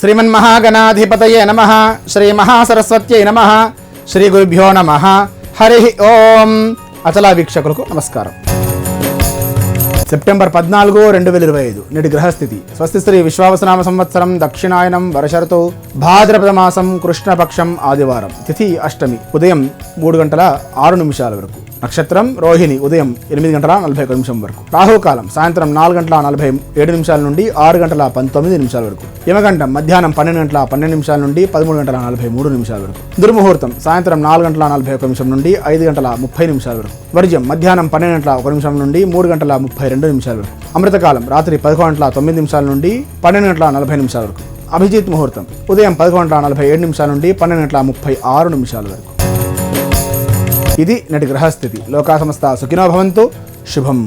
శ్రీమన్మహాగణాధిపతయే నమః. శ్రీ మహాసరస్వత్యై నమః. శ్రీ గురుభ్యో నమః. హరి ఓం. అచలా వీక్షకులకు నమస్కారం. సెప్టెంబర్ 14, 2025 నేటి గ్రహస్థితి. స్వస్తి శ్రీ విశ్వావసనామ సంవత్సరం దక్షిణాయనం వర్ష ఋతువు భాద్రపద మాసం కృష్ణపక్షం ఆదివారం. తిథి అష్టమి ఉదయం 3:06 వరకు. నక్షత్రం రోహిణి ఉదయం 8:41 వరకు. రాహుకాలం సాయంత్రం 4:47 నుండి 6:19 వరకు. యమగంటం మధ్యాహ్నం 12:12 నుండి 13:43 వరకు. దుర్ముహూర్తం సాయంత్రం 4:41 నుండి 5:30 వరకు. వర్జ్యం మధ్యాహ్నం 12:01 నుండి 3:32 వరకు. అమృతకాలం రాత్రి 11:09 నుండి 12:40 వరకు. అభిజిత్ ముహూర్తం ఉదయం 11:47 నుండి 12:36 వరకు. ఇది నేటి గ్రహస్థితి. లోకా సమస్త సుఖినో భవంతు. శుభం.